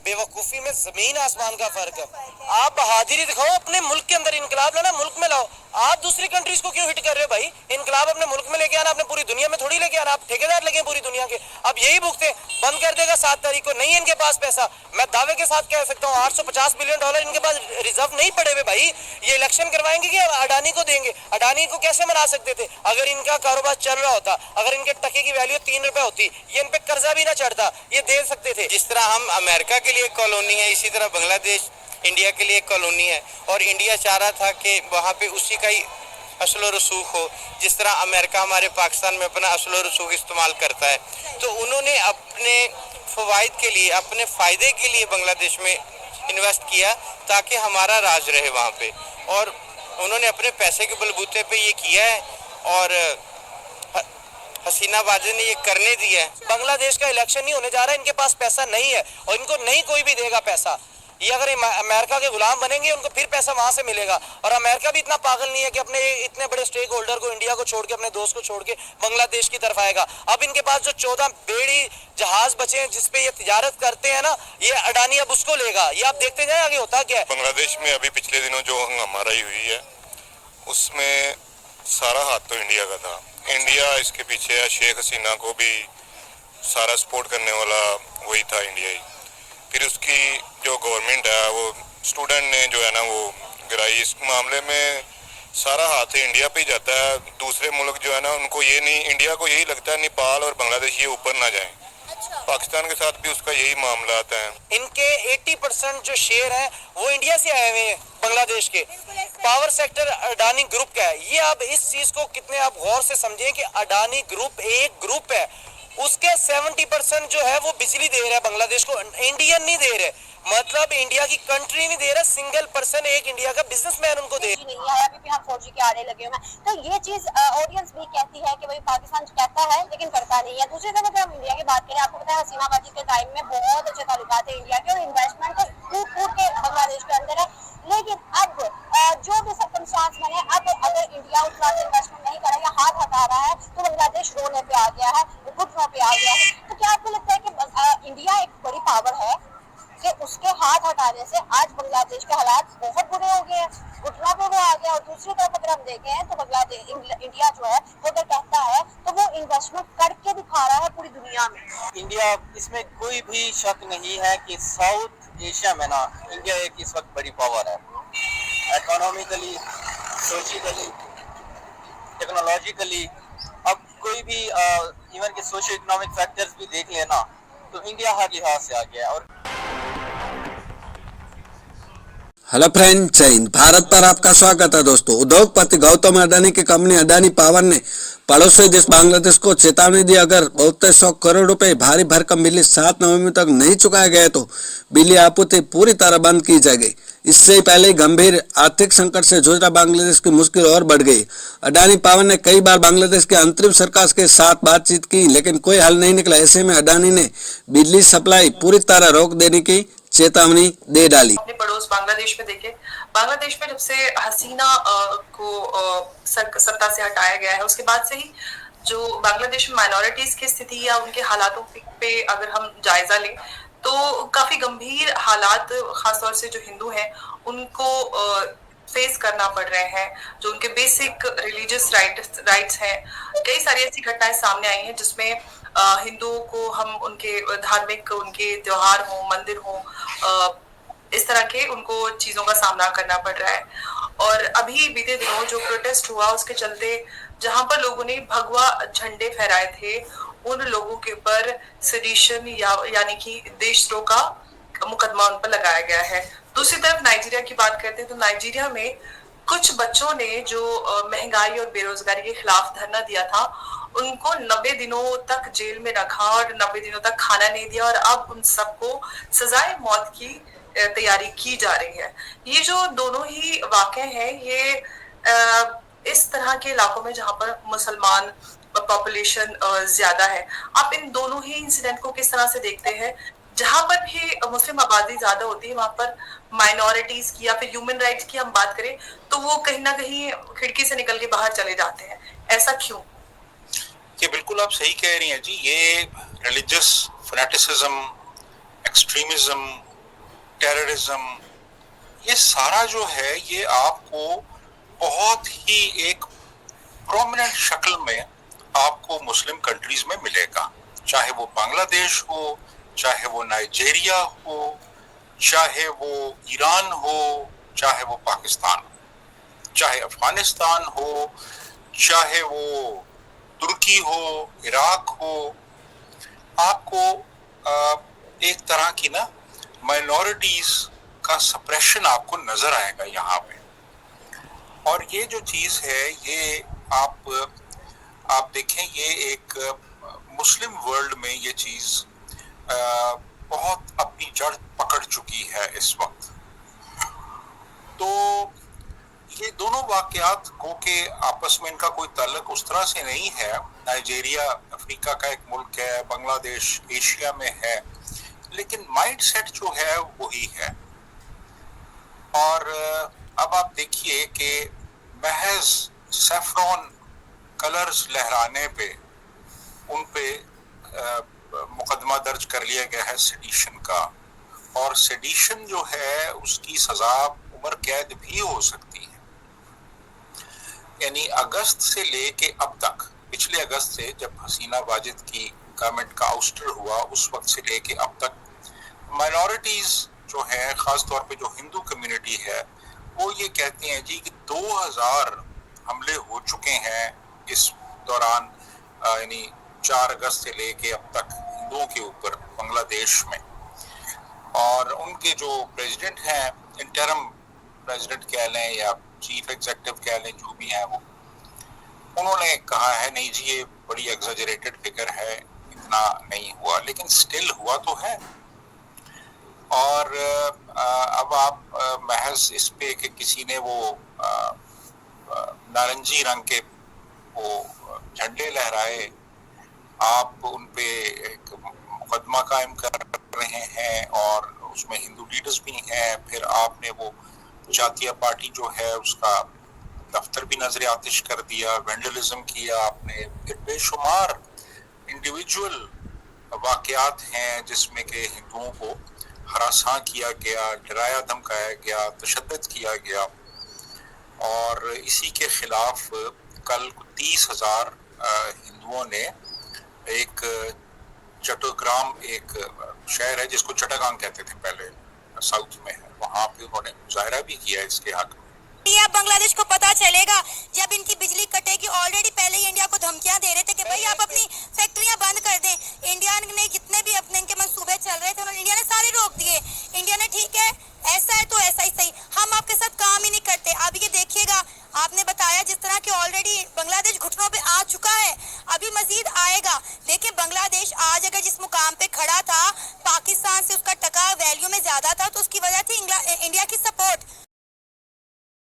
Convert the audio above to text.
बेवकूफ़ी में ज़मीन आसमान का फ़र्क है। आप बहादुरी दिखाओ, अपने मुल्क के अंदर इनकलाब लाना, मुल्क में लाओ। आप दूसरी कंट्रीज को क्यों हिट कर रहे हो भाई? इनकलाब अपने मुल्क में लेके आना, अपने पूरी दुनिया में थोड़ी लेके आना। आप ठेकेदार लगे पूरी दुनिया के। अब यही भुगते बंद कर देगा 7 तारीख को। नहीं इनके पास पैसा, मैं दावे के साथ कह सकता हूँ $850 बिलियन इनके पास रिजर्व नहीं पड़े हुए भाई। ये इलेक्शन करवाएंगे कि अडानी को देंगे? अडानी को कैसे मना सकते थे? अगर इनका कारोबार चल रहा होता, अगर इनके टके की वैल्यू 3 रुपए होती, ये इन पे कर्जा भी ना चढ़ता, ये दे सकते थे। जिस तरह हम अमेरिका के लिए कॉलोनी है, इसी तरह बांग्लादेश इंडिया के लिए कॉलोनी है, और इंडिया चाह रहा था कि वहाँ पे उसी का ही असल रसूख हो, जिस तरह अमेरिका हमारे पाकिस्तान में अपना असल रसूख इस्तेमाल करता है। तो उन्होंने अपने फ़वाइद के लिए, अपने फ़ायदे के लिए बांग्लादेश में इन्वेस्ट किया ताकि हमारा राज रहे वहाँ पे, और उन्होंने अपने पैसे के बलबूते पे ये किया है, और हसीना वाजे ने ये करने दिया है। बांग्लादेश का इलेक्शन नहीं होने जा रहा है, इनके पास पैसा नहीं है और इनको नहीं कोई भी देगा पैसा। ये अगर अमेरिका के गुलाम बनेंगे, उनको फिर पैसा वहां से मिलेगा। और अमेरिका भी इतना पागल नहीं है कि अपने इतने बड़े स्टेक होल्डर को, इंडिया को छोड़ के, अपने दोस्त को छोड़ के बांग्लादेश की तरफ आएगा। अब इनके पास जो 14 बेड़ी जहाज बचे हैं जिसपे ये तिजारत करते हैं ना, ये अडानी अब उसको लेगा। ये आप देखते जाए आगे होता क्या है। बांग्लादेश में अभी पिछले दिनों जो हंगामाराई हुई है, उसमें सारा हाथ तो इंडिया का था। इंडिया इसके पीछे है, शेख हसीना को भी सारा सपोर्ट करने वाला वही था, इंडिया ही। फिर उसकी जो गवर्नमेंट है, वो स्टूडेंट ने जो है ना वो गिराई। इस मामले में सारा हाथ इंडिया पे ही जाता है। दूसरे मुल्क जो है ना, उनको ये नहीं, इंडिया को यही लगता है नेपाल और बांग्लादेश ये ऊपर ना जाएं। पाकिस्तान के साथ भी उसका यही मामला आता है। इनके 80% जो शेयर है वो इंडिया से आए हुए हैं, बांग्लादेश के। पावर सेक्टर अडानी ग्रुप का है। ये आप इस चीज को कितने आप गौर से समझें कि अडानी ग्रुप एक ग्रुप है, उसके 70% जो है वो बिजली दे रहा है बांग्लादेश को, इंडियन नहीं दे रहे। मतलब इंडिया की कंट्री नहीं दे रहा, सिंगल पर्सन, एक इंडिया का बिजनेसमैन उनको दे नहीं है। अभी भी हम 4G के आने लगे हुए हैं। तो ये चीज ऑडियंस भी कहती है कि भाई पाकिस्तान कहता है लेकिन करता नहीं है। दूसरी तरफ अगर हम इंडिया की बात करें, आपको पता है हसीना बाजी के टाइम में बहुत अच्छे ताल्लुकात है इंडिया के, और इन्वेस्टमेंट तो कूट के बांग्लादेश के अंदर है। लेकिन अब जो भी सर्कमस्टांस बने, अब अगर इंडिया उस तरह से इन्वेस्टमेंट नहीं कर रहा या हाथ हटा रहा है, तो बांग्लादेश रोने पे आ गया है, घुटनों पे आ गया है। तो क्या आपको लगता है कि इंडिया एक बड़ी पावर है कि उसके हाथ हटाने से आज बांग्लादेश के हालात बहुत बुरे हो गए हैं, घुटनों पे वो आ गया? और दूसरी तरफ अगर हम देखें तो बांग्लादेश, इंडिया जो है वो अगर कहता है तो वो इन्वेस्टमेंट करके दिखा रहा है पूरी दुनिया में। इंडिया, इसमें कोई भी शक नहीं है कि साउथ एशिया में ना इंडिया एक इस वक्त बड़ी पावर है। इकोनॉमिकली, सोशली, टेक्नोलॉजिकली, अब कोई भी इवन के सोशो इकोनॉमिक फैक्टर्स भी देख लेना तो इंडिया हर लिहाज से आ गया है। और हेलो फ्रेंड, जय हिंद। भारत पर आपका स्वागत है दोस्तों। उद्योगपति गौतम अडानी की कंपनी अडानी पावर ने पड़ोसी देश बांग्लादेश को चेतावनी दी, अगर 100 करोड़ रुपए भारी भरकम बिजली 7 नवंबर तक नहीं चुकाए गए तो बिजली आपूर्ति पूरी तरह बंद की जाएगी। इससे पहले गंभीर आर्थिक संकट से जूझ रहा बांग्लादेश की मुश्किल और बढ़ गई। अडानी पावर ने कई बार बांग्लादेश के अंतरिम सरकार के साथ बातचीत की, लेकिन कोई हल नहीं निकला। ऐसे में अडानी ने बिजली सप्लाई पूरी तरह रोक देने की चेतावनी दे डाली। अपने पड़ोस बांग्लादेश में देखे, बांग्लादेश में जब से हसीना को सत्ता से हटाया गया है, उसके बाद से ही जो बांग्लादेश में माइनॉरिटीज की स्थिति या उनके हालातों पे अगर हम जायजा लें तो काफी गंभीर हालात, खासतौर से जो हिंदू हैं उनको फेस करना पड़ रहे हैं। जो उनके बेसिक रिलीजियस राइट्स हैं, कई सारी ऐसी घटनाएं सामने आई हैं जिसमें हिंदुओं को हम उनके धार्मिक, उनके त्योहार हो, मंदिर हो, इस तरह के उनको चीजों का सामना करना पड़ रहा है। और अभी बीते दिनों जो प्रोटेस्ट हुआ, उसके चलते जहां पर लोगों ने भगवा झंडे फहराए थे, उन लोगों के ऊपर सेडिशन यानी कि देशद्रोह का मुकदमा उन पर लगाया गया है। दूसरी तरफ नाइजीरिया की बात करते हैं तो नाइजीरिया में कुछ बच्चों ने जो महंगाई और बेरोजगारी के खिलाफ धरना दिया था, उनको 90 दिनों तक जेल में रखा और 90 दिनों तक खाना नहीं दिया, और अब उन सबको सजाए मौत की तैयारी की जा रही है। ये जो दोनों ही वाकये हैं, ये इस तरह के इलाकों में जहां पर मुसलमान पॉपुलेशन ज्यादा है। आप इन दोनों ही इंसिडेंट को किस तरह से देखते हैं? जहां पर भी मुस्लिम आबादी ज्यादा होती है, वहां पर माइनॉरिटीज की या फिर ह्यूमन राइट्स की हम बात करें तो वो कहीं ना कहीं खिड़की से निकल के बाहर चले जाते हैं। ऐसा क्यों? ये बिल्कुल आप सही कह रही हैं जी। ये रिलीजियस फैनेटिसिज्म, एक्सट्रीमिज्म टेररिज्म, ये सारा जो है ये आपको बहुत ही एक प्रोमिनेंट शक्ल में आपको मुस्लिम कंट्रीज में मिलेगा, चाहे वो बांग्लादेश हो, चाहे वो नाइजीरिया हो, चाहे वो ईरान हो, चाहे वो पाकिस्तान हो, चाहे अफगानिस्तान हो, चाहे वो तुर्की हो, इराक हो। आपको एक तरह की ना माइनॉरिटीज का सप्रेशन आपको नजर आएगा यहाँ पे। और ये जो चीज है ये आप देखें, ये एक मुस्लिम वर्ल्ड में ये चीज बहुत अपनी जड़ पकड़ चुकी है इस वक्त। तो ये दोनों वाकयात को के आपस में इनका कोई ताल्लुक उस तरह से नहीं है। नाइजीरिया अफ्रीका का एक मुल्क है, बांग्लादेश एशिया में है, लेकिन माइंडसेट जो है वही है। और अब आप देखिए कि महज सैफरॉन कलर्स लहराने पे उन पे मुकदमा दर्ज कर लिया गया है सेडिशन का, और सेडिशन जो है उसकी सजा उम्र कैद भी हो सकती है। यानी अगस्त से लेके अब तक, पिछले अगस्त से जब हसीना वाजिद की गवर्नमेंट का आउस्टर हुआ, उस वक्त से लेके अब तक माइनॉरिटीज जो है, खास तौर पे जो हिंदू कम्युनिटी है, वो ये कहते हैं जी कि 2000 हमले हो चुके हैं इस दौरान, यानी 4 अगस्त से लेके अब तक हिंदुओं के ऊपर बांग्लादेश में। और उनके जो प्रेसिडेंट हैं, इंटरम प्रेसिडेंट कह लें या चीफ एग्जीक्यूटिव कह लें, जो भी हैं, वो उन्होंने कहा है नहीं जी ये बड़ी एग्जैजरेटेड फिगर है, इतना नहीं हुआ, लेकिन स्टिल हुआ तो है। और अब आप महज इस पे कि किसी ने वो नारंगी रंग के वो झंडे लहराए, आप उन पे एक मुकदमा कायम कर रहे हैं और उसमें हिंदू लीडर्स भी हैं। फिर आपने वो जातीय पार्टी जो है उसका दफ्तर भी नजर आतिश कर दिया, वेंडलिज्म किया आपने। फिर बेशुमार इंडिविजुअल वाकयात हैं जिसमें कि हिंदुओं को हरासा किया गया, डराया धमकाया गया, तशद्दुद किया गया। और इसी के खिलाफ कल 30,000 हिंदुओं ने एक चट्टग्राम, एक शहर है जिसको चट्टगांग कहते थे पहले, साउथ में है, वहां पे उन्होंने मुजाहरा भी किया इसके हक में। अब बांग्लादेश को पता चलेगा जब इनकी बिजली कटेगी। ऑलरेडी पहले ही इंडिया को धमकियां दे रहे थे कि भाई आप अपनी फैक्ट्रियां बंद कर दें। इंडिया ने जितने भी अपने इनके मंसूबे चल रहे थे उन्होंने, इंडिया ने सारे रोक दिए। इंडिया ने ठीक है ऐसा है तो ऐसा ही सही, हम आपके साथ काम ही नहीं करते। अब ये देखिएगा, आपने बताया जिस तरह की ऑलरेडी बांग्लादेश घुटनों पे आ चुका है, अभी मजीद आएगा। देखिए बांग्लादेश आज अगर जिस मुकाम पे खड़ा था, पाकिस्तान से उसका टका वैल्यू में ज्यादा था, तो उसकी वजह थी इंडिया की सपोर्ट।